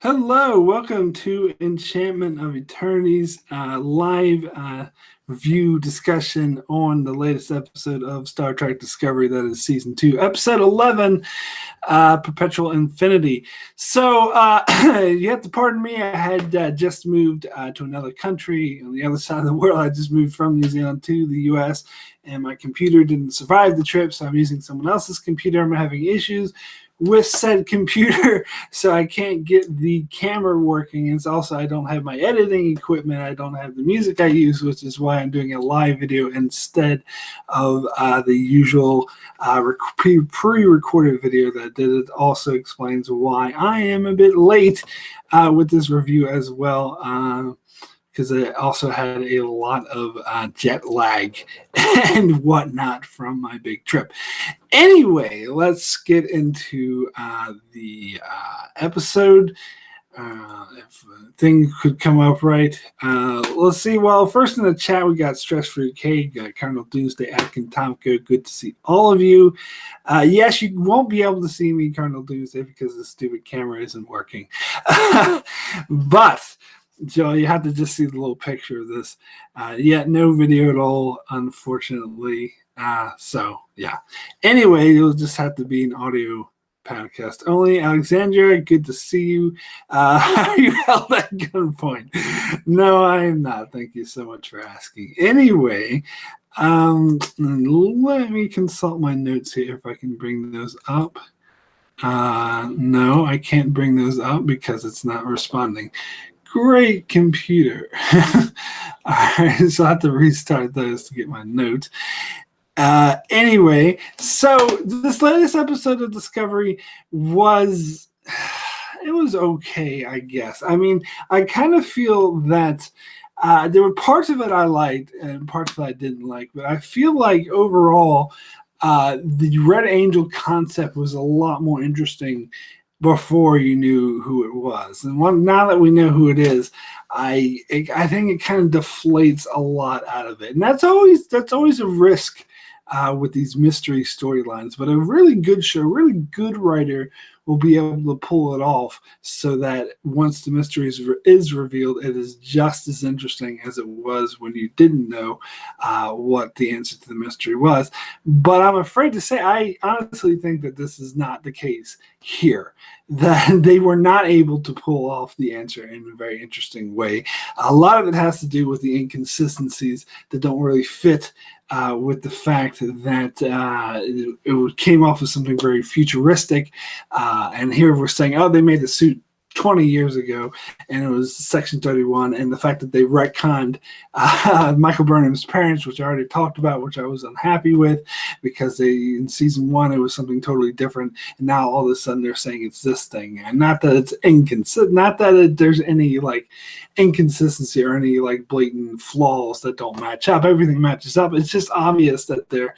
Hello, welcome to Enchantment of Eternity's live review discussion on the latest episode of Star Trek Discovery, that is Season 2, Episode 11, Perpetual Infinity. So, you have to pardon me, I had just moved to another country on the other side of the world. I just moved from New Zealand to the US, and my computer didn't survive the trip, so I'm using someone else's computer. I'm having issues with said computer, so I can't get the camera working. And also, I don't have my editing equipment. I don't have the music I use, which is why I'm doing a live video instead of the usual pre-recorded video that I did. It also explains why I am a bit late with this review as well. Because I also had a lot of jet lag and whatnot from my big trip. Anyway, let's get into the episode. If things could come up right. Let's see. Well, first in the chat, we got Stress Free K, Colonel Doomsday, Atkin, Tomko. Good to see all of you. Yes, you won't be able to see me, Colonel Doomsday, because the stupid camera isn't working. But Joe, you have to just see the little picture of this. No video at all, unfortunately. So, yeah. Anyway, you'll just have to be an audio podcast only. Alexandra, good to see you. Are you held at gunpoint? No, I am not. Thank you so much for asking. Anyway, let me consult my notes here if I can bring those up. No, I can't bring those up because it's not responding. Great computer. All right, so I have to restart those to get my notes. Anyway, so this latest episode of Discovery was okay, I guess. I mean, I kind of feel that there were parts of it I liked and parts of it I didn't like, but I feel like overall the Red Angel concept was a lot more interesting before you knew who it was. And now that we know who it is, I think it kind of deflates a lot out of it. And that's always a risk with these mystery storylines. But a really good show, really good writer will be able to pull it off so that once the mystery is revealed, it is just as interesting as it was when you didn't know what the answer to the mystery was. But I'm afraid to say, I honestly think that this is not the case here, that they were not able to pull off the answer in a very interesting way. A lot of it has to do with the inconsistencies that don't really fit with the fact that it came off as something very futuristic. And here we're saying, oh, they made the suit 20 years ago, and it was Section 31, and the fact that they retconned Michael Burnham's parents, which I already talked about, which I was unhappy with, because in Season 1 it was something totally different, and now all of a sudden they're saying it's this thing. And not that it's inconsistent, not that there's any like inconsistency or any like blatant flaws that don't match up. Everything matches up. It's just obvious that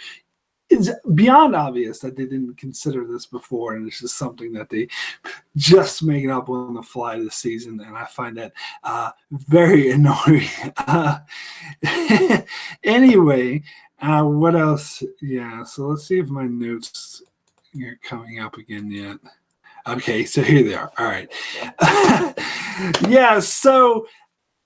it's beyond obvious that they didn't consider this before, and it's just something that they just made up on the fly this season, and I find that very annoying. Anyway, what else? Yeah, so let's see if my notes are coming up again yet. Okay, so here they are. All right. So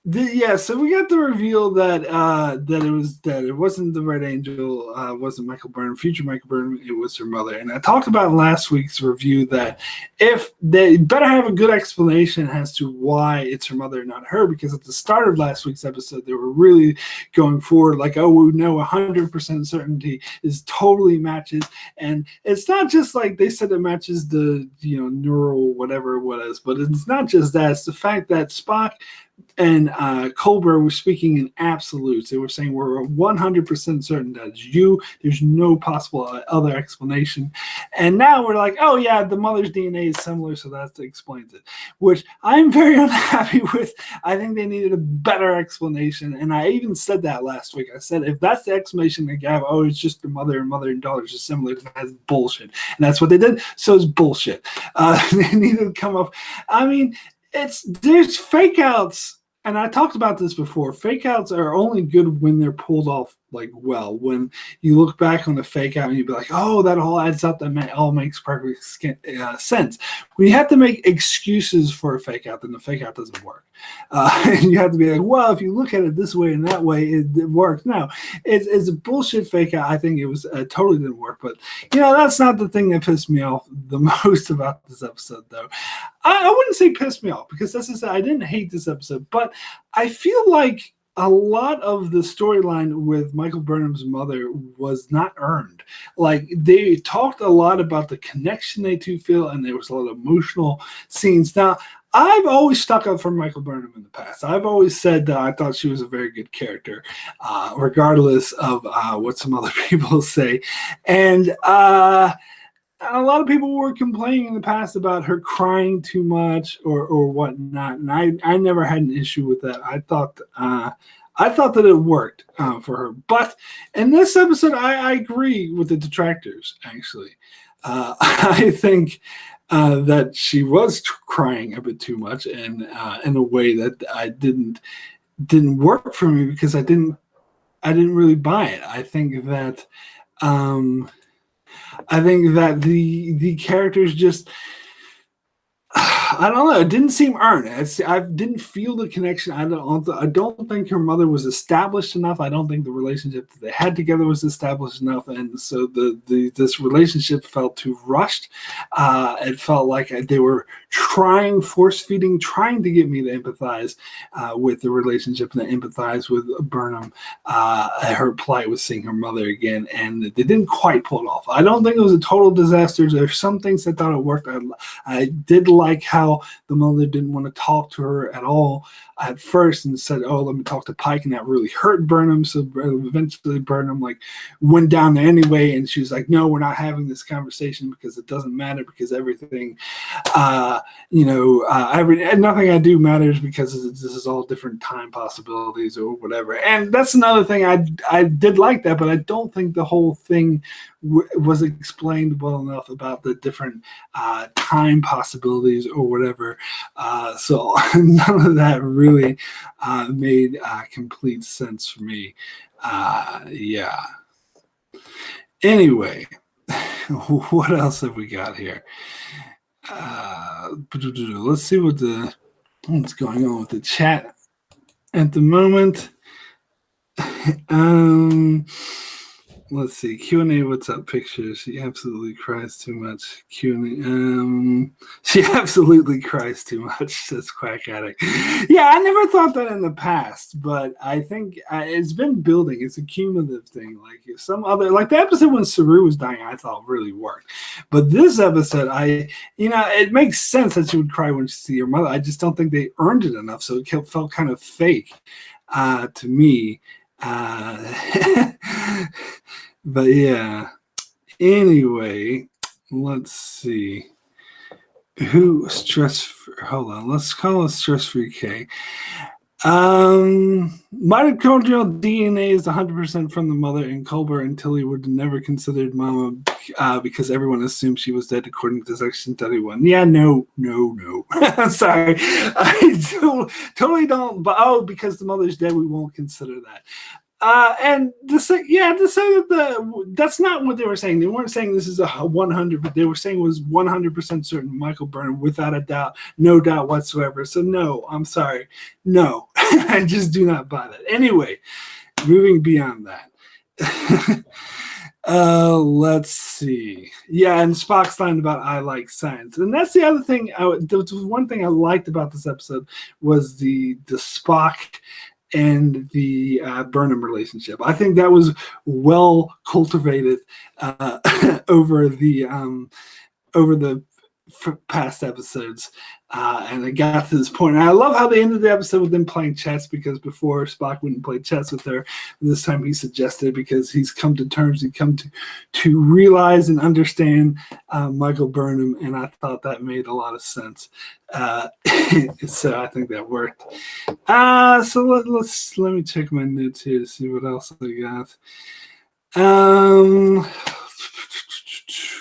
we got the reveal that it wasn't the Red Angel, wasn't Michael Burnham, future Michael Burnham, it was her mother. And I talked about in last week's review that if they better have a good explanation as to why it's her mother and not her, because at the start of last week's episode they were really going forward like, oh, we know 100% certainty is totally matches, and it's not just like they said it matches the neural whatever it was, but it's not just that. It's the fact that Spock and Colbert were speaking in absolutes. They were saying we're 100% certain that it's you. There's no possible other explanation. And now we're like, oh yeah, the mother's DNA is similar, so that explains it. Which I'm very unhappy with. I think they needed a better explanation. And I even said that last week. I said if that's the explanation they gave, oh, it's just the mother and daughter is similar, that's bullshit. And that's what they did. So it's bullshit. They needed to come up. I mean, there's fake outs, and I talked about this before. Fake outs are only good when they're pulled off like well. When you look back on the fake out and you'd be like, oh, that all adds up. That all makes perfect sense. When you have to make excuses for a fake out, then the fake out doesn't work. And you have to be like, well, if you look at it this way and that way, it works. No, it's a bullshit fake out. I think it was totally didn't work. But that's not the thing that pissed me off the most about this episode, though. I wouldn't say pissed me off, because as I said, I didn't hate this episode, but I feel like a lot of the storyline with Michael Burnham's mother was not earned. Like, they talked a lot about the connection they two feel, and there was a lot of emotional scenes. Now, I've always stuck up for Michael Burnham in the past. I've always said that I thought she was a very good character, regardless of what some other people say. And a lot of people were complaining in the past about her crying too much or whatnot, and I never had an issue with that. I thought that it worked for her. But in this episode, I agree with the detractors, actually. I think that she was crying a bit too much, and in a way that I didn't work for me, because I didn't really buy it. I think that the characters just, I don't know, it didn't seem earned. I didn't feel the connection. I don't think her mother was established enough. I don't think the relationship that they had together was established enough, and so this relationship felt too rushed. It felt like they were force-feeding, trying to get me to empathize with the relationship and to empathize with Burnham. Her plight was seeing her mother again, and they didn't quite pull it off. I don't think it was a total disaster. There's some things I thought it worked. I did like how the mother didn't want to talk to her at all at first, and said, oh, let me talk to Pike, and that really hurt Burnham. So eventually Burnham went down there anyway, and she was like, no, we're not having this conversation because it doesn't matter, because everything nothing I do matters, because this is all different time possibilities or whatever. And that's another thing I did like that, but I don't think the whole thing was explained well enough about the different time possibilities or whatever. So none of that really made complete sense for me. Yeah. Anyway, what else have we got here? Let's see what's going on with the chat at the moment. Let's see. Q&A, what's up? Pictures. She absolutely cries too much. Q&A. She absolutely cries too much, says Quack Addict. Yeah, I never thought that in the past, but I think it's been building. It's a cumulative thing. Like the episode when Saru was dying, I thought really worked. But this episode, it makes sense that she would cry when she sees her mother. I just don't think they earned it enough, so it felt kind of fake to me. But yeah, anyway, let's see who hold on, let's call it stress-free K. Mitochondrial DNA is 100% from the mother, and Culber and Tilly would never considered Mama because everyone assumed she was dead, according to Section 31. Yeah, no. Sorry. I totally don't. But because the mother's dead, we won't consider that. And to say that that's not what they were saying. They weren't saying this is a 100, but they were saying it was 100% certain Michael Burnham, without a doubt, no doubt whatsoever. So no, I'm sorry. No, I just do not buy that. Anyway, moving beyond that. Let's see. Yeah, and Spock's line about I like science. And that's the other thing. The one thing I liked about this episode was the Spock and the Burnham relationship. I think that was well cultivated over the past episodes, and it got to this point. And I love how they ended the episode with them playing chess, because before Spock wouldn't play chess with her. And this time he suggested, because he's come to terms, he'd come to realize and understand Michael Burnham, and I thought that made a lot of sense. So I think that worked. So let me check my notes here to see what else I got.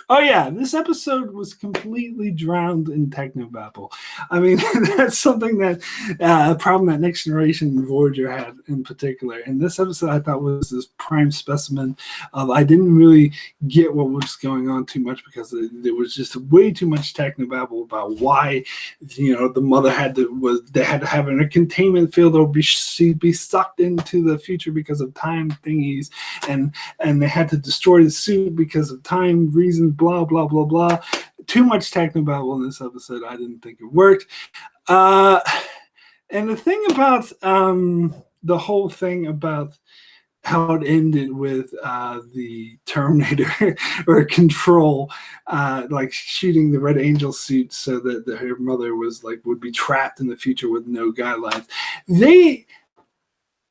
Oh yeah, this episode was completely drowned in technobabble. I mean, that's something that a problem that Next Generation Voyager had in particular. And this episode I thought was this prime specimen of I didn't really get what was going on too much because there was just way too much technobabble about why the mother they had to have in a containment field or she'd be sucked into the future because of time thingies, and they had to destroy the suit because of time reasons. Blah blah blah blah. Too much technobabble in this episode. I didn't think it worked. And the thing about the whole thing about how it ended with the Terminator or Control, like shooting the Red Angel suit so that her mother would be trapped in the future with no guidelines.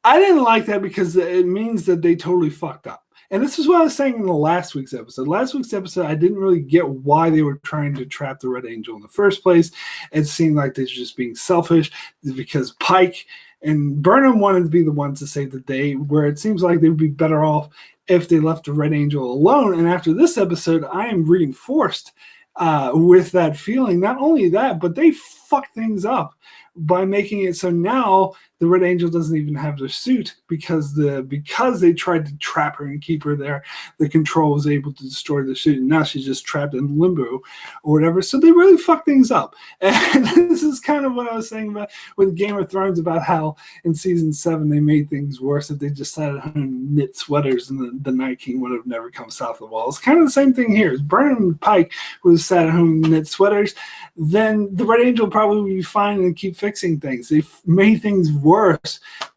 I didn't like that because it means that they totally fucked up. And this is what I was saying in the last week's episode. Last week's episode, I didn't really get why they were trying to trap the Red Angel in the first place. It seemed like they were just being selfish because Pike and Burnham wanted to be the ones to save the day, where it seems like they would be better off if they left the Red Angel alone. And after this episode, I am reinforced with that feeling. Not only that, but they fuck things up by making it so now the Red Angel doesn't even have their suit because they tried to trap her and keep her there. The Control was able to destroy the suit, and now she's just trapped in limbo or whatever. So they really fuck things up. And this is kind of what I was saying about with Game of Thrones, about how in season 7 they made things worse if they just sat at home and knit sweaters, and the Night King would have never come south of the wall. It's kind of the same thing here. If Burnham and Pike would have sat at home and knit sweaters, then the Red Angel probably would be fine and keep fixing things. They made things worse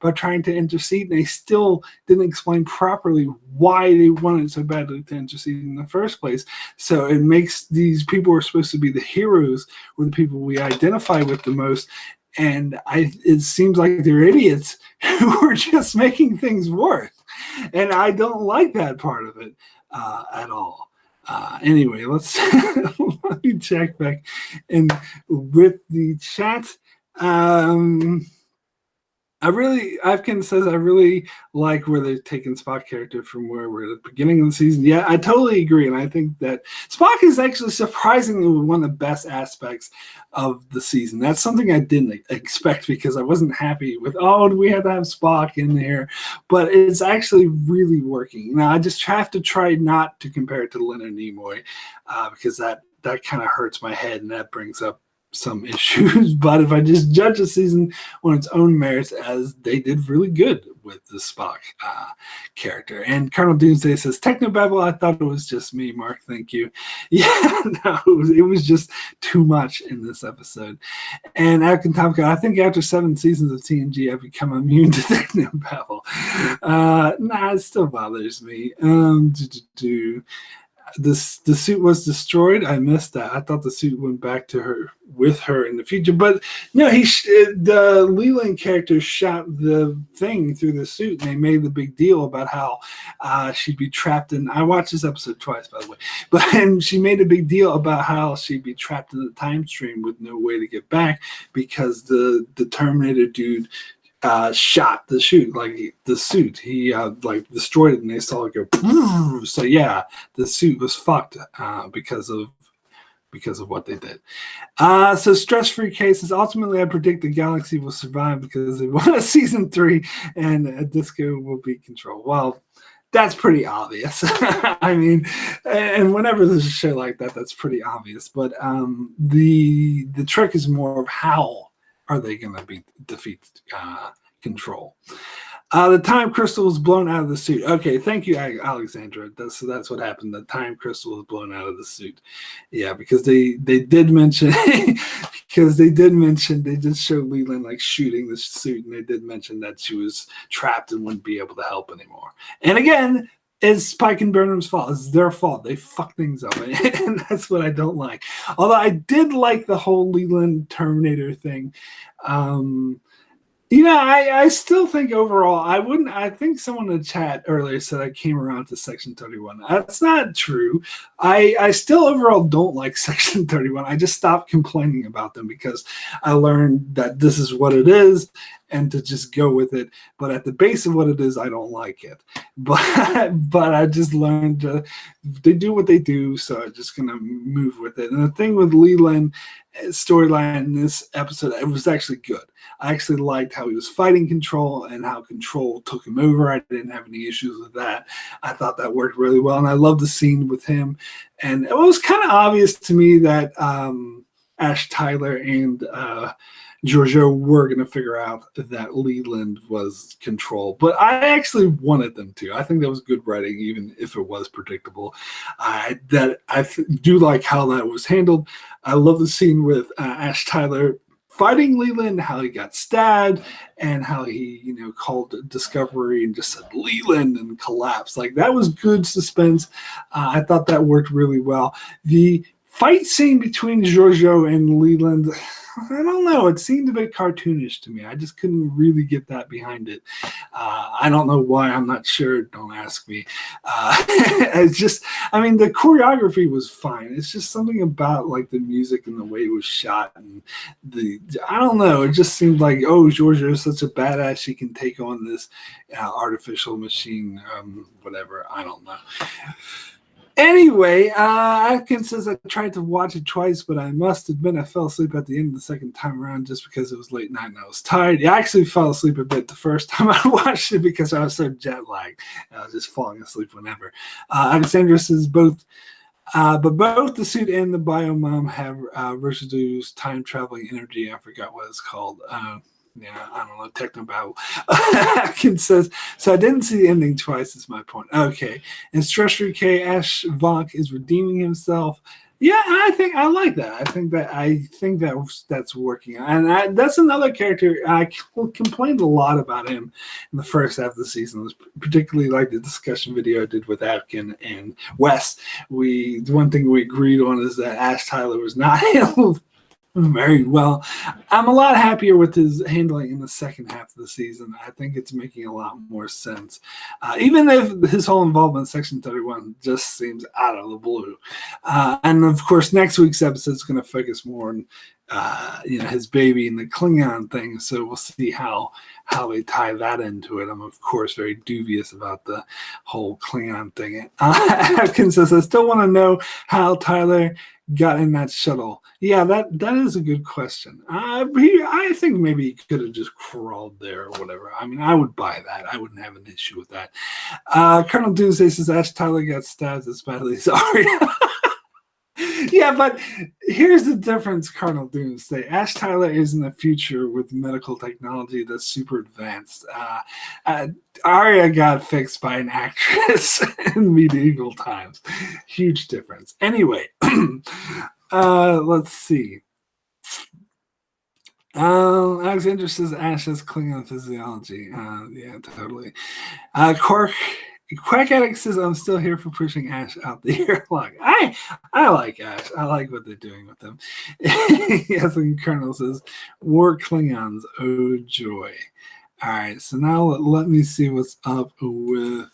by trying to intercede, and they still didn't explain properly why they wanted so badly to intercede in the first place. So it makes these people who are supposed to be the heroes or the people we identify with the most, and it seems like they're idiots who are just making things worse. And I don't like that part of it at all. Anyway, let's let me check back in with the chat. Ivkin says, I really like where they're taking Spock character from where we're at the beginning of the season. Yeah, I totally agree. And I think that Spock is actually surprisingly one of the best aspects of the season. That's something I didn't expect because I wasn't happy with, we have to have Spock in there. But it's actually really working. Now, I just have to try not to compare it to Leonard Nimoy because that kind of hurts my head and that brings up some issues. But if I just judge the season on its own merits, as they did really good with the Spock character. And Colonel Doomsday says, Technobabble, I thought it was just me, Mark. Thank you. Yeah, no, it was just too much in this episode. And Akin Tomko, I think after 7 seasons of TNG, I've become immune to Technobabble. It still bothers me. The suit was destroyed. I missed that. I thought the suit went back to her with her in the future, but no, the Leyland character shot the thing through the suit, and they made the big deal about how she'd be trapped in. I watched this episode twice, by the way, and she made a big deal about how she'd be trapped in the time stream with no way to get back because the Terminator dude shot the suit. He destroyed it, and they saw it go. So yeah, the suit was fucked because of what they did. So stress-free cases. Ultimately, I predict the galaxy will survive because they won a season 3, and Disco will be Control. Well, that's pretty obvious. I mean, and whenever there's a show like that, that's pretty obvious. But the trick is more of how are they going to defeat Control. The time crystal was blown out of the suit. Okay, thank you, Alexandra. That's what happened. The time crystal was blown out of the suit. Yeah, because they did mention they did show Leyland shooting the suit, and they did mention that she was trapped and wouldn't be able to help anymore. And again, it's Pike and Burnham's fault. It's their fault. They fuck things up, and that's what I don't like. Although I did like the whole Leyland Terminator thing. I still think overall, I think someone in the chat earlier said I came around to Section 31. That's not true. I still overall don't like Section 31. I just stopped complaining about them because I learned that this is what it is. and to just go with it. But at the base of what it is, I don't like it. But I just learned they do what they do, so I'm just gonna move with it. And the thing with Leyland storyline in this episode, it was actually good. I actually liked how he was fighting Control and how Control took him over. I didn't have any issues with that. I thought that worked really well, and I loved the scene with him. And it was kind of obvious to me that Ash Tyler and Giorgio were going to figure out that Leyland was Control. But I actually wanted them to. I think that was good writing, even if it was predictable. Do like how that was handled. I love the scene with Ash Tyler fighting Leyland, how he got stabbed, and how he, called Discovery and just said Leyland and collapsed. Like, that was good suspense. I thought that worked really well. The fight scene between Giorgio and Leyland, I don't know. It seemed a bit cartoonish to me. I just couldn't really get that behind it. I don't know why. I'm not sure. Don't ask me. It's just, the choreography was fine. It's just something about like the music and the way it was shot, and I don't know. It just seemed like, oh, Giorgio is such a badass. She can take on this artificial machine, whatever. I don't know. Anyway, Atkins says I tried to watch it twice, but I must admit I fell asleep at the end of the second time around just because it was late night and I was tired. I actually fell asleep a bit the first time I watched it because I was so jet lagged. I was just falling asleep whenever. Alexandra says but both the suit and the biomom have Roshadu's time-traveling energy. I forgot what it's called. Yeah, I don't know, technobabble. Atkins says, so I didn't see the ending twice, is my point. Okay. And Stress K, Ash Vonk is redeeming himself. Yeah, I think I like that. I think that's working. And that's another character. I complained a lot about him in the first half of the season, particularly like the discussion video I did with Atkin and Wes. The one thing we agreed on is that Ash Tyler was not handled very well. I'm a lot happier with his handling in the second half of the season. I think it's making a lot more sense. Even if his whole involvement in Section 31 just seems out of the blue. And of course, next week's episode is going to focus more on his baby and the Klingon thing. So we'll see how they tie that into it. I'm, of course, very dubious about the whole Klingon thing. Atkins says, I still want to know how Tyler got in that shuttle. Yeah, that is a good question. I think maybe he could have just crawled there or whatever. I would buy that. I wouldn't have an issue with that. Colonel Doomsday says Ash Tyler got stabbed as badly as Arya. Yeah, but here's the difference, Colonel Doomsday. Ash Tyler is in the future with medical technology that's super advanced. Arya got fixed by an actress in medieval times. Huge difference. Anyway, let's see. Alexander says Ash has Klingon physiology. Yeah, totally. Quack Addict says I'm still here for pushing Ash out the airlock. I like Ash. I like what they're doing with him. Yes, and Colonel says war Klingons. Oh joy. All right, so now let me see what's up with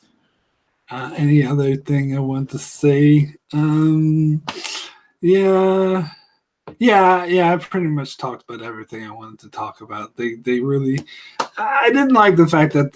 any other thing I want to say. Yeah, I've pretty much talked about everything I wanted to talk about. They really, I didn't like the fact that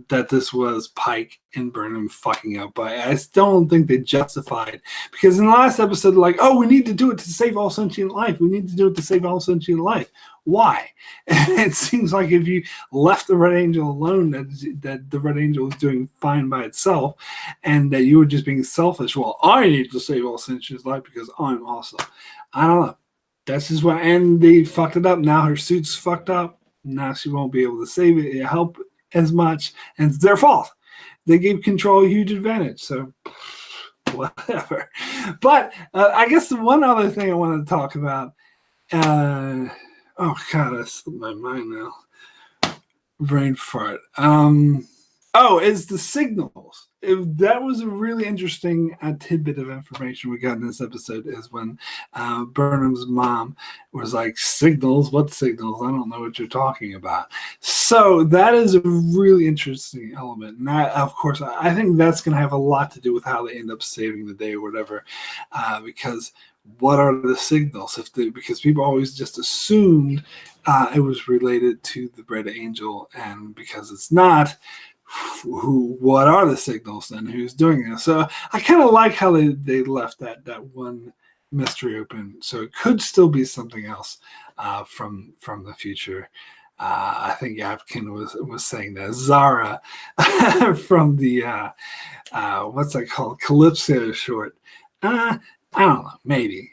that this was Pike and Burnham fucking up. But I still don't think they justified, because in the last episode, like, oh, we need to do it to save all sentient life. We need to do it to save all sentient life. Why? It seems like if you left the Red Angel alone, that the Red Angel was doing fine by itself, and that you were just being selfish. Well, I need to save all sentient life because I'm awesome. I don't know. That's just why. And they fucked it up. Now her suit's fucked up. Now she won't be able to save it. Help as much, and it's their fault. They gave Control a huge advantage, so whatever. But I guess the one other thing I wanted to talk about, oh god, I slipped my mind now. Brain fart. Is the signals. that was a really interesting tidbit of information we got in this episode is when Burnham's mom was like, signals? What signals? I don't know what you're talking about. So that is a really interesting element. And of course, I think that's going to have a lot to do with how they end up saving the day or whatever, because what are the signals? Because people always just assumed it was related to the Red Angel, and because it's not, what are the signals then? Who's doing this? So I kind of like how they left that one mystery open. So it could still be something else from the future. I think Apkin was saying that Zara from the what's that called, Calypso short. I don't know, maybe.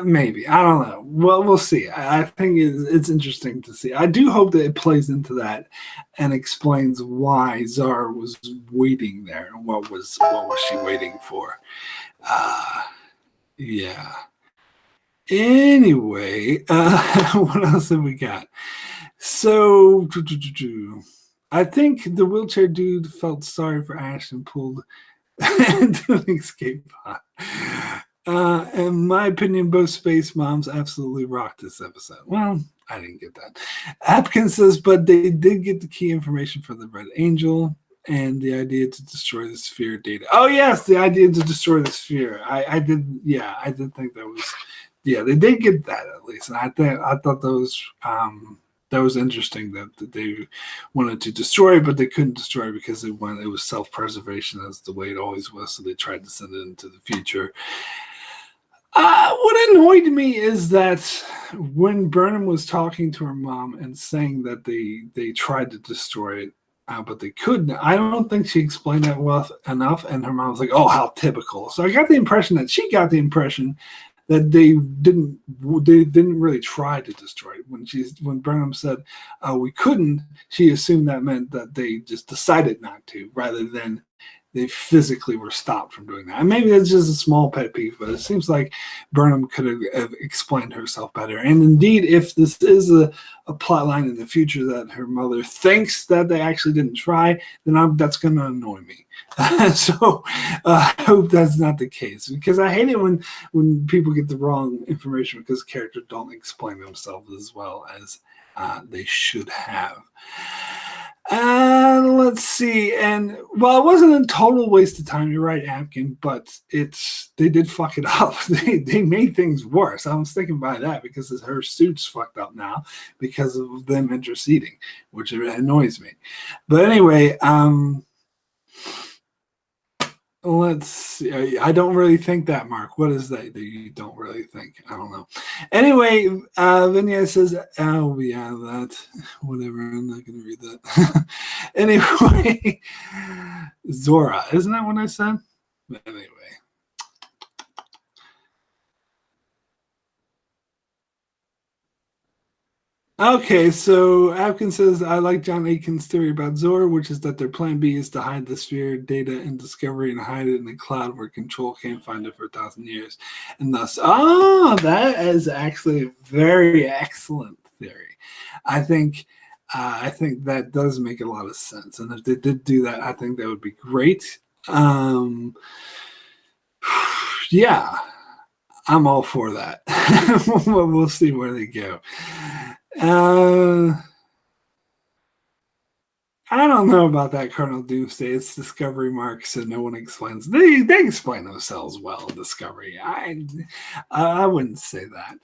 Maybe, I don't know. Well, we'll see. I think it's interesting to see. I do hope that it plays into that and explains why Zara was waiting there and what was she waiting for. Yeah. Anyway, what else have we got? So I think the wheelchair dude felt sorry for Ash and pulled to an escape pod. In my opinion, both space moms absolutely rocked this episode. Well, I didn't get that. Apkin says, but they did get the key information from the Red Angel and the idea to destroy the sphere data. Oh, yes, the idea to destroy the sphere. I did think that was, they did get that at least. And I thought that was interesting that they wanted to destroy it, but they couldn't destroy it because it was self-preservation as the way it always was. So they tried to send it into the future. What annoyed me is that when Burnham was talking to her mom and saying that they tried to destroy it, but they couldn't, I don't think she explained that well enough. And her mom was like, "Oh, how typical." So I got the impression that she got the impression that they didn't really try to destroy it. When Burnham said we couldn't, she assumed that meant that they just decided not to, rather than they physically were stopped from doing that. And maybe that's just a small pet peeve, but it seems like Burnham could have explained herself better. And indeed, if this is a plot line in the future that her mother thinks that they actually didn't try, then that's going to annoy me. So I hope that's not the case, because I hate it when people get the wrong information because characters don't explain themselves as well as they should have. Let's see. And well, it wasn't a total waste of time. You're right, Apkin, but they did fuck it up. They made things worse. I'm sticking by that because her suit's fucked up now because of them interceding, which annoys me. But anyway, let's see. I don't really think that, Mark. What is that you don't really think? I don't know. Anyway, Vinya says, "Oh yeah, that whatever." I'm not going to read that. Anyway, Zora, isn't that what I said? But anyway. Okay, so Apkin says, I like John Aiken's theory about Zora, which is that their plan B is to hide the sphere data in Discovery and hide it in the cloud where Control can't find it for 1,000 years. And thus, that is actually a very excellent theory. I think that does make a lot of sense. And if they did do that, I think that would be great. Yeah, I'm all for that. We'll see where they go. I don't know about that, Colonel Doomsday. It's Discovery Mark, so no one explains. They explain themselves well in Discovery. I wouldn't say that.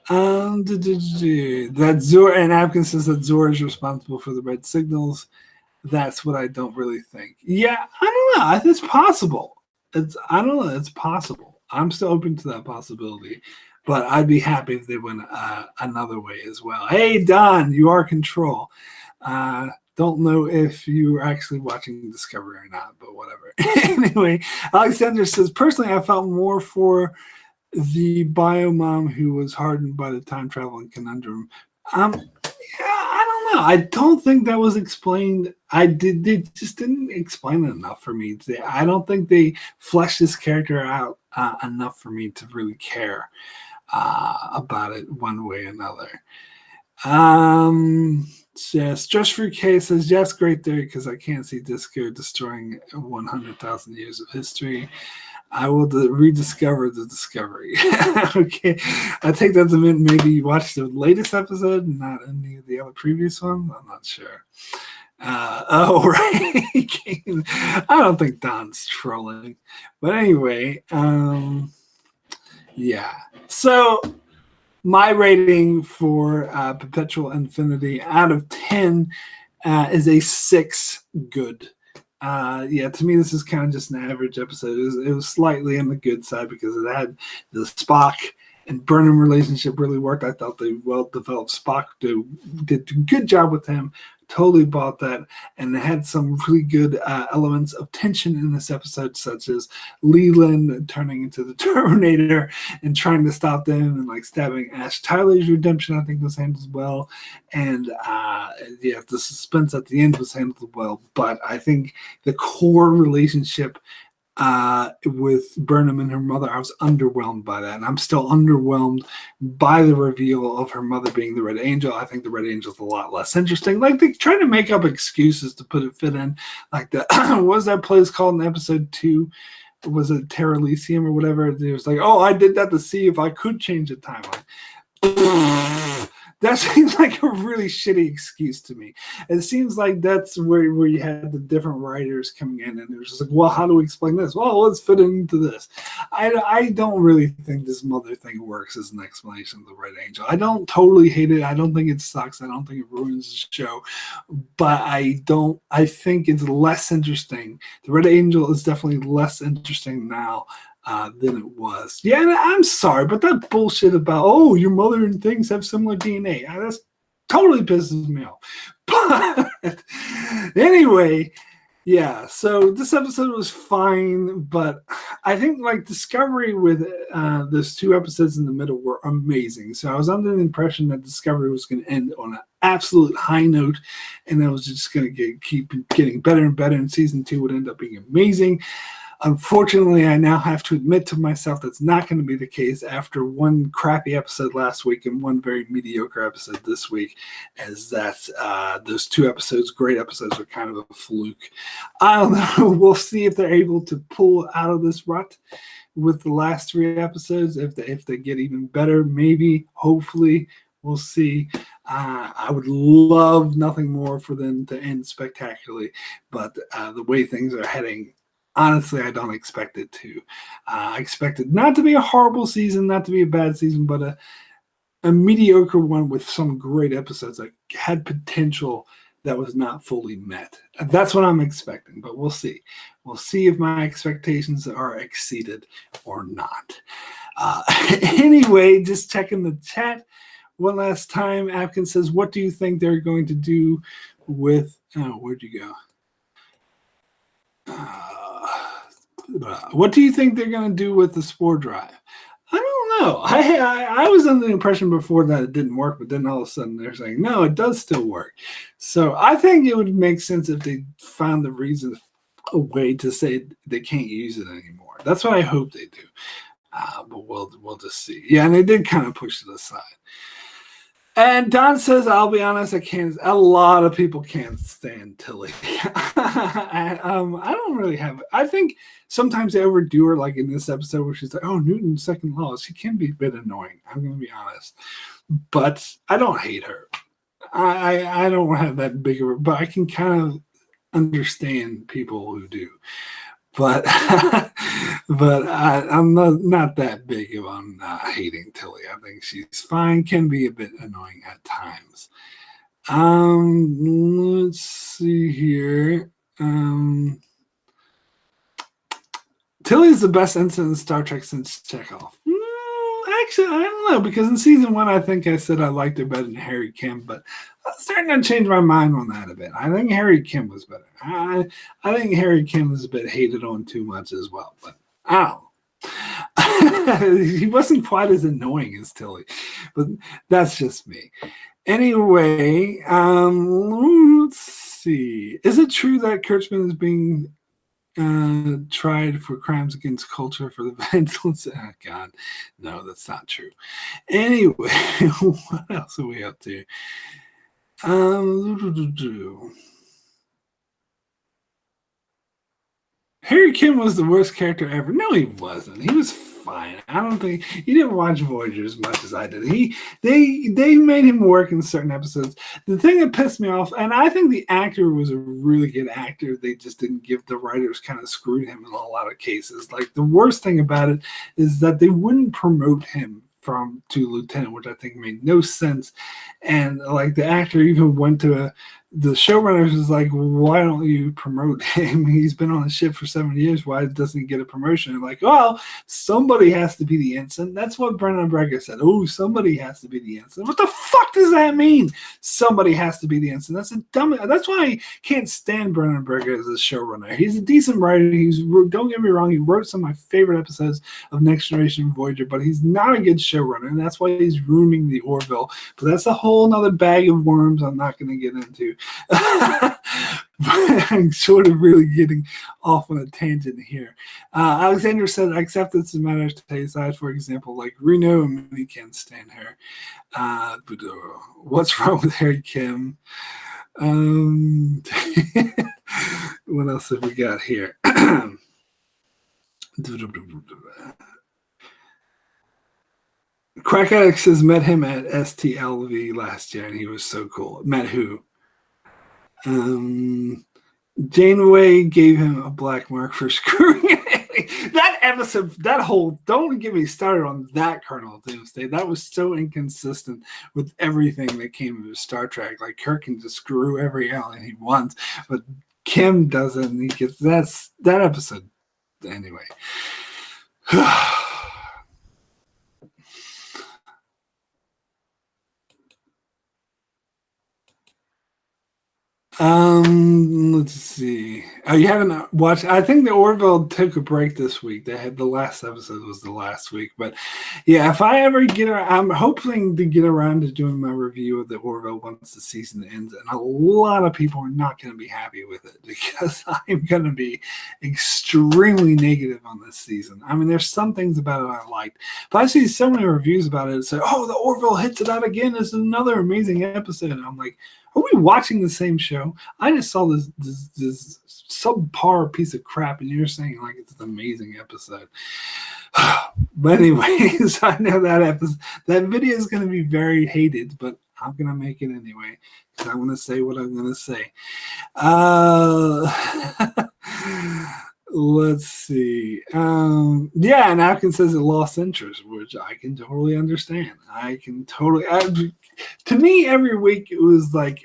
That Zora, and Apkin says that Zora is responsible for the red signals. That's what I don't really think. Yeah, I don't know. It's possible. I don't know. It's possible. I'm still open to that possibility. But I'd be happy if they went another way as well. Hey, Don, you are Control. Don't know if you were actually watching Discovery or not, but whatever. Anyway, Alexander says, personally, I felt more for the bio mom who was hardened by the time traveling conundrum. Yeah, I don't know. I don't think that was explained. They just didn't explain it enough for me. I don't think they fleshed this character out enough for me to really care about it one way or another. Yes, Stress-Free K says, yes, great theory, because I can't see Disco destroying 100,000 years of history. I will rediscover the discovery. Okay, I take that to mean maybe you watched the latest episode, not any of the other previous ones. I'm not sure. Oh, right. I don't think Don's trolling. But anyway, yeah. So my rating for Perpetual Infinity out of 10 is a 6 good. Yeah, to me, this is kind of just an average episode. It was slightly on the good side because it had the Spock and Burnham relationship really worked. I thought the well-developed Spock did a good job with him. Totally bought that. And they had some really good elements of tension in this episode, such as Leyland turning into the Terminator and trying to stop them, and like stabbing Ash Tyler's redemption, I think, was handled well. And yeah, the suspense at the end was handled well. But I think the core relationship with Burnham and her mother, I was underwhelmed by that, and I'm still underwhelmed by the reveal of her mother being the Red Angel. I think the Red Angel is a lot less interesting. Like, they try to make up excuses to fit in, like the what was that place called in episode 2? Was it Terra Elysium or whatever? It was like, oh, I did that to see if I could change the timeline. That seems like a really shitty excuse to me. It seems like that's where you had the different writers coming in, and it was just like, well, how do we explain this? Well, let's fit it into this. I don't really think this mother thing works as an explanation of the Red Angel. I don't totally hate it. I don't think it sucks. I don't think it ruins the show. But I think it's less interesting. The Red Angel is definitely less interesting now than it was. Yeah, and I'm sorry, but that bullshit about, oh, your mother and things have similar DNA, that's totally pisses me off. But anyway, yeah, so this episode was fine, but I think like Discovery with those 2 episodes in the middle were amazing. So I was under the impression that Discovery was going to end on an absolute high note, and that was just going to keep getting better and better, and season 2 would end up being amazing. Unfortunately, I now have to admit to myself that's not going to be the case after one crappy episode last week and one very mediocre episode this week, as that those 2 episodes, great episodes, are kind of a fluke. I don't know. We'll see if they're able to pull out of this rut with the last 3 episodes. If they get even better, maybe, hopefully, we'll see. I would love nothing more for them to end spectacularly, but the way things are heading, honestly, I don't expect it to. I expect it not to be a horrible season, not to be a bad season, but a mediocre one with some great episodes that had potential that was not fully met. That's what I'm expecting, but we'll see. We'll see if my expectations are exceeded or not. Anyway, just checking the chat one last time. Apkin says, what do you think they're going to do with... Oh, where'd you go? What do you think they're going to do with the Spore Drive? I don't know. I was under the impression before that it didn't work, but then all of a sudden they're saying, no, it does still work. So I think it would make sense if they found a way to say they can't use it anymore. That's what I hope they do. But we'll just see. Yeah, and they did kind of push it aside. And Don says, I'll be honest, a lot of people can't stand Tilly. I don't really have it. I think sometimes they overdo her, like in this episode where she's like, oh, Newton's second law. She can be a bit annoying. I'm going to be honest. But I don't hate her. I don't have that big of a, but I can kind of understand people who do. But I'm not that big of on hating Tilly. I think she's fine. Can be a bit annoying at times. Let's see here. Tilly's the best ensign in Star Trek since Chekhov. Actually, I don't know, because in season 1, I think I said I liked her better than Harry Kim, but I'm starting to change my mind on that a bit. I think Harry Kim was better. I think Harry Kim was a bit hated on too much as well, but I don't know. He wasn't quite as annoying as Tilly, but that's just me. Anyway, let's see. Is it true that Kurtzman is being tried for crimes against culture for the vigilance? Oh, God, no, that's not true. Anyway, what else are we up to? Harry Kim was the worst character ever. No, he wasn't. He was fine. I don't think you didn't watch Voyager as much as I did. They made him work in certain episodes. The thing that pissed me off, and I think the actor was a really good actor. They just didn't give the writers kind of screwed him in a lot of cases. Like the worst thing about it is that they wouldn't promote him to lieutenant, which I think made no sense. And like the actor even went to the showrunners was like, why don't you promote him? He's been on the ship for 7 years. Why doesn't he get a promotion? Like, well, somebody has to be the ensign. That's what Brennan Brecker said. Oh, somebody has to be the ensign. What the fuck does that mean? Somebody has to be the ensign. That's why I can't stand Brennan Brecker as a showrunner. He's a decent writer. Don't get me wrong, he wrote some of my favorite episodes of Next Generation Voyager, but he's not a good showrunner, and that's why he's ruining the Orville. But that's a whole nother bag of worms I'm not going to get into. I'm sort of really getting off on a tangent here. Alexander said, I accept this as a matter of taste. For example, like Reno and Minnie can't stand her. What's wrong with Harry Kim? What else have we got here? Crack Addict says met him at STLV last year, and he was so cool. Met who? Janeway gave him a black mark for screwing it. That episode, that whole, don't get me started on that Colonel Doomsday. That was so inconsistent with everything that came of Star Trek. Like Kirk can just screw every alien he wants, but Kim doesn't. He gets that episode anyway. Let's see. Oh, you haven't watched? I think the Orville took a break this week. They had the last episode was the last week, but yeah, if I ever get around, I'm hoping to get around to doing my review of the Orville once the season ends. And a lot of people are not going to be happy with it because I'm going to be extremely negative on this season. I mean, there's some things about it I liked, but I see so many reviews about it that say, "Oh, the Orville hits it out again. It's another amazing episode." And I'm like, are we watching the same show? I just saw this subpar piece of crap, and you're saying like it's an amazing episode. But anyways, I know that video is going to be very hated, but I'm going to make it anyway because I want to say what I'm going to say. Let's see. Yeah, and Atkins says it lost interest, which I can totally understand. To me, every week it was like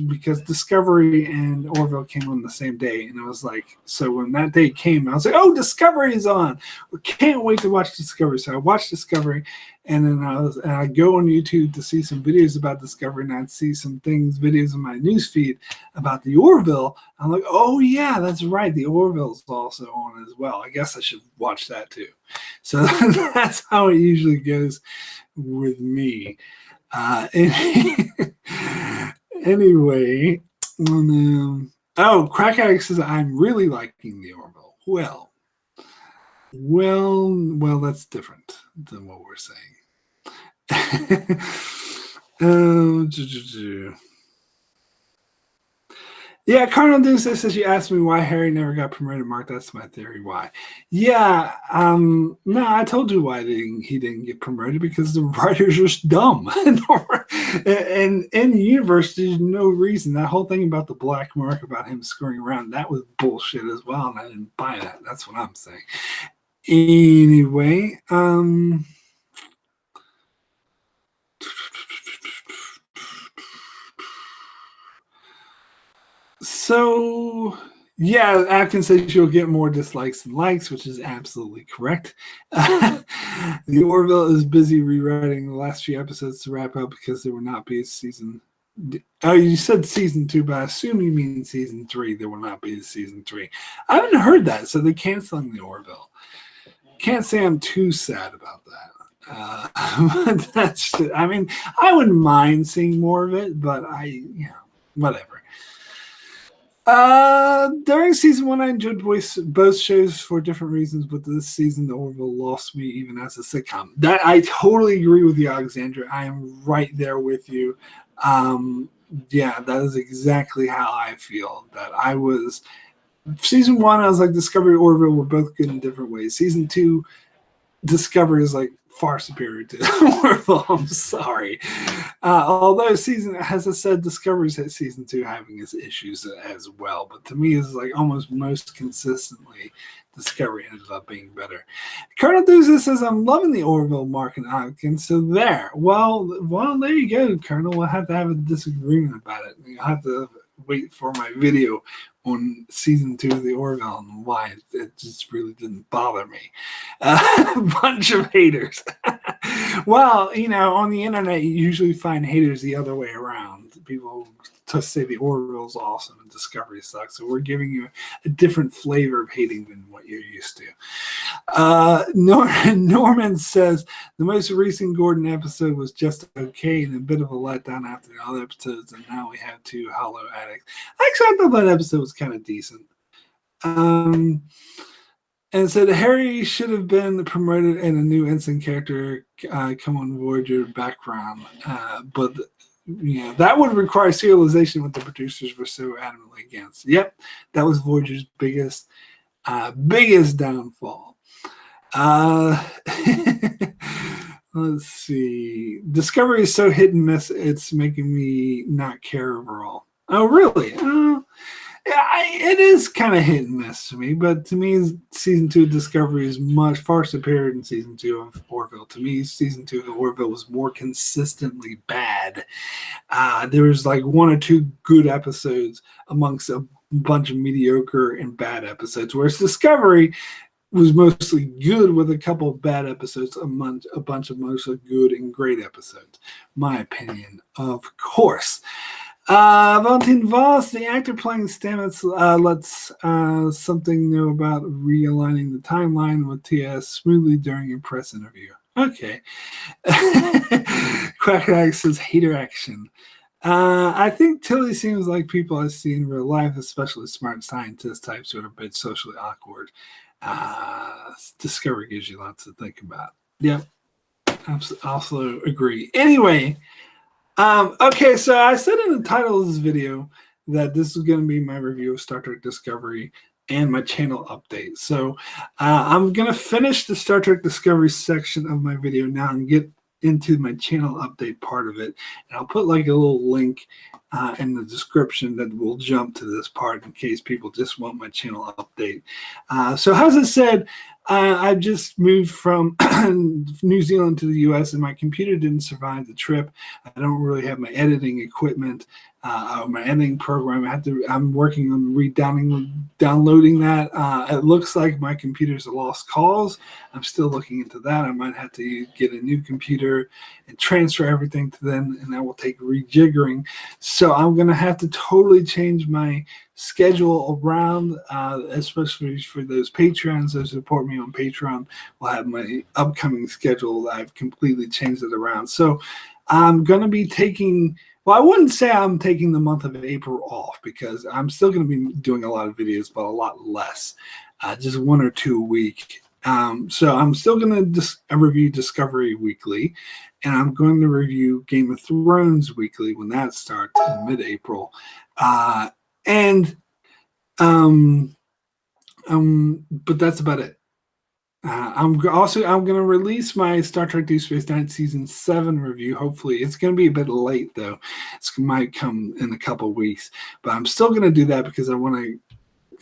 because Discovery and Orville came on the same day, and it was like so when that day came, I was like, "Oh, Discovery is on! We can't wait to watch Discovery." So I watched Discovery, and then I go on YouTube to see some videos about Discovery, and I'd see some videos in my newsfeed about the Orville. I'm like, "Oh yeah, that's right. The Orville's also on as well. I guess I should watch that too." So that's how it usually goes with me. Anyway, Crack Addict says I'm really liking the Orville. Well, that's different than what we're saying. Yeah, Cardinal Doomsday says you asked me why Harry never got promoted, Mark. That's my theory why. Yeah, no, I told you why he didn't get promoted because the writers are just dumb. And in the universe, there's no reason. That whole thing about the black mark, about him screwing around, that was bullshit as well, and I didn't buy that. That's what I'm saying. Anyway, so yeah, Atkins says you'll get more dislikes than likes, which is absolutely correct. The Orville is busy rewriting the last few episodes to wrap up because there will not be a season. Oh, you said season 2, but I assume you mean season 3. There will not be a season 3. I haven't heard that, so they're canceling the Orville. Can't say I'm too sad about that. That's. I mean, I wouldn't mind seeing more of it, but whatever. During season 1, I enjoyed both shows for different reasons, but this season, the Orville lost me even as a sitcom. That I totally agree with you, Alexandra. I am right there with you. Yeah, that is exactly how I feel. That I was season 1. I was like, Discovery and Orville were both good in different ways. Season 2, Discovery is like far superior to Orville. I'm sorry. Although season, as I said, Discovery's at season 2 having its issues as well. But to me, it's like almost most consistently, Discovery ended up being better. Colonel Deuces says, I'm loving the Orville, Mark and Hopkins. So there. Well, there you go, Colonel. We'll have to have a disagreement about it. You'll have to wait for my video on season 2 of the Orville and why it just really didn't bother me. A bunch of haters. Well, on the internet, you usually find haters the other way around. People just say the Orville's awesome and Discovery sucks. So we're giving you a different flavor of hating than what you're used to. Norman says the most recent Gordon episode was just okay and a bit of a letdown after the other episodes, and now we have 2 Hollow Addicts. Actually, I thought that episode was kind of decent. And said Harry should have been promoted and a new ensign character come on Voyager background, but that would require serialization, what the producers were so adamantly against. Yep, that was Voyager's biggest downfall. Let's see. Discovery is so hit and miss, it's making me not care overall. Oh, really? It is kind of hit and miss to me, but to me, season 2 of Discovery is much far superior than season 2 of Orville. To me, season 2 of Orville was more consistently bad. There was like 1 or 2 good episodes amongst a bunch of mediocre and bad episodes, whereas Discovery was mostly good with a couple of bad episodes, a bunch of mostly good and great episodes. My opinion, of course. Valentin Voss, the actor playing Stamets, lets something know about realigning the timeline with TS smoothly during a press interview. Okay. Quackag says hater action. I think Tilly seems like people I see in real life, especially smart scientist types who are a bit socially awkward. Discovery gives you lots to think about. Yep. I also agree. Anyway. Okay, so I said in the title of this video that this is going to be my review of Star Trek Discovery and my channel update. So I'm going to finish the Star Trek Discovery section of my video now and get into my channel update part of it. And I'll put like a little link in the description that will jump to this part in case people just want my channel update. So as I said, I've just moved from New Zealand to the U.S. and my computer didn't survive the trip. I don't really have my editing equipment or my editing program. I'm working on downloading that. It looks like my computer's a lost cause. I'm still looking into that. I might have to get a new computer and transfer everything to them, and that will take rejiggering. So I'm going to have to totally change my schedule around, especially for those Patreons that support me on Patreon. Will have my upcoming schedule. I've completely changed it around. So I'm going to be taking, well, I wouldn't say I'm taking the month of April off because I'm still going to be doing a lot of videos, but a lot less, just 1 or 2 a week. So I'm still going to review Discovery weekly, and I'm going to review Game of Thrones weekly when that starts in mid-April. But that's about it. I'm going to release my Star Trek Deep Space Nine Season 7 review. Hopefully, it's going to be a bit late, though. It might come in a couple weeks. But I'm still going to do that because I want to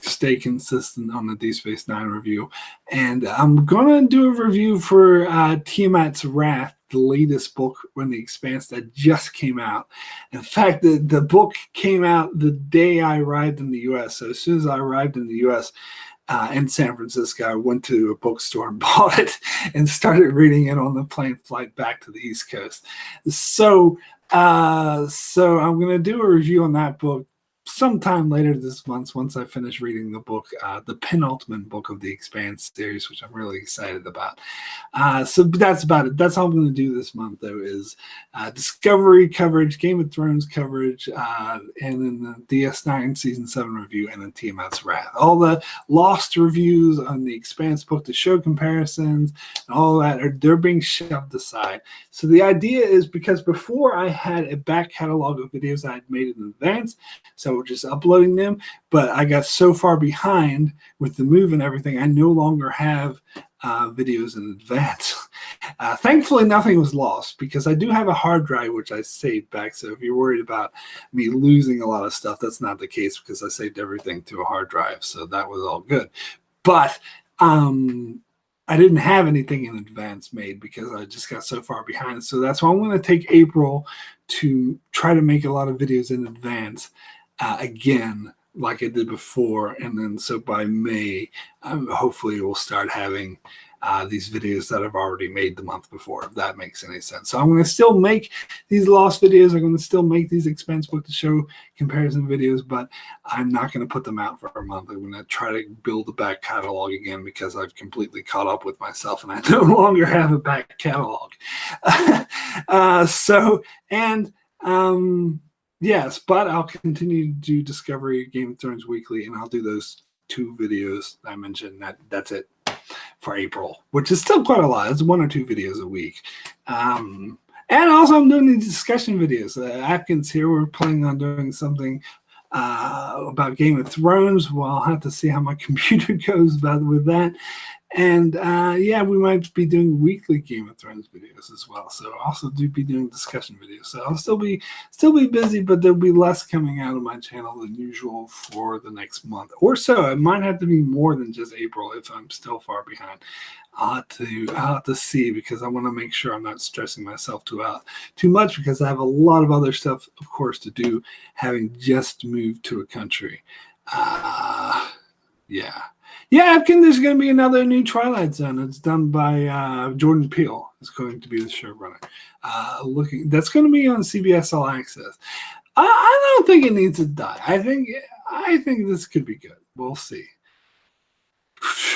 stay consistent on the Deep Space Nine review. And I'm going to do a review for Tiamat's Wrath, the latest book when The Expanse that just came out. In fact, the book came out the day I arrived in the U.S. So as soon as I arrived in the U.S., in San Francisco, I went to a bookstore and bought it and started reading it on the plane flight back to the East Coast. So I'm going to do a review on that book sometime later this month, once I finish reading the book, the penultimate book of the Expanse series, which I'm really excited about. So that's about it. That's all I'm going to do this month, though, is Discovery coverage, Game of Thrones coverage, and then the DS9 Season 7 review, and then TMS Wrath. All the Lost reviews on the Expanse book, the show comparisons, and all that, they're being shoved aside. So the idea is, because before I had a back catalog of videos I had made in advance, so we're just uploading them, but I got so far behind with the move and everything, I no longer have videos in advance. Thankfully, nothing was lost, because I do have a hard drive which I saved back. So if you're worried about me losing a lot of stuff, that's not the case, because I saved everything to a hard drive. So that was all good. But I didn't have anything in advance made because I just got so far behind. So that's why I'm going to take April to try to make a lot of videos in advance again, like I did before. And then so by May, hopefully we'll start having these videos that I've already made the month before, if that makes any sense. So I'm going to still make these Lost videos. I'm going to still make these Expense Book to Show comparison videos, but I'm not going to put them out for a month. I'm going to try to build a back catalog again, because I've completely caught up with myself and I no longer have a back catalog. Yes, but I'll continue to do Discovery, Game of Thrones weekly, and I'll do those 2 videos I mentioned. That's it for April, which is still quite a lot. It's 1 or 2 videos a week. And also I'm doing these discussion videos. Atkins here, we're planning on doing something about Game of Thrones. Well, I'll have to see how my computer goes with that. And yeah, we might be doing weekly Game of Thrones videos as well. So I'll also be doing discussion videos. So I'll still be busy, but there'll be less coming out of my channel than usual for the next month or so. It might have to be more than just April if I'm still far behind. I'll have to see, because I want to make sure I'm not stressing myself too much, because I have a lot of other stuff, of course, to do, having just moved to a country. Yeah. Yeah, Epkin, there's going to be another new Twilight Zone. It's done by Jordan Peele. It's going to be the showrunner. That's going to be on CBS All Access. I don't think it needs to die. I think this could be good. We'll see.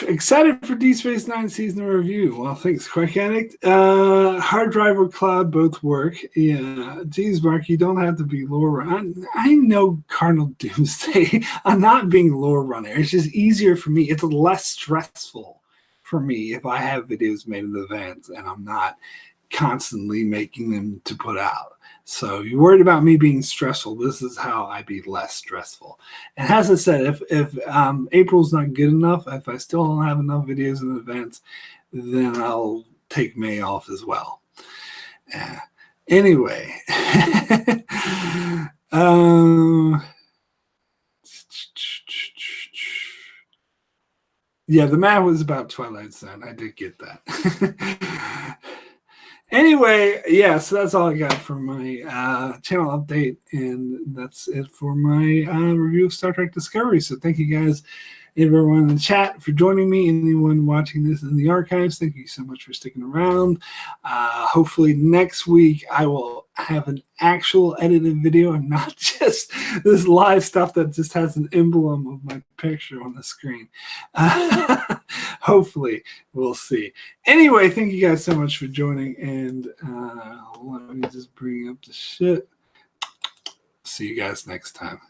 Excited for D Space Nine season review. Well, thanks, Quick Addict. Hard drive or cloud both work. Yeah, geez, Mark, you don't have to be lore runner. I know Cardinal Doomsday. I'm not being lore runner. It's just easier for me. It's less stressful for me if I have videos made in advance and I'm not constantly making them to put out. So you're worried about me being stressful. This is how I be less stressful. And as I said, if April's not good enough, if I still don't have enough videos in advance, then I'll take May off as well. Anyway. Yeah, the math was about Twilight Zone. I did get that. Anyway, yeah, so that's all I got for my channel update, and that's it for my review of Star Trek Discovery. So thank you guys, everyone in the chat, for joining me. Anyone watching this in the archives, thank you so much for sticking around. Hopefully next week I will have an actual edited video and not just this live stuff that just has an emblem of my picture on the screen. Hopefully, we'll see. Anyway, thank you guys so much for joining, and let me just bring up the shit. See you guys next time.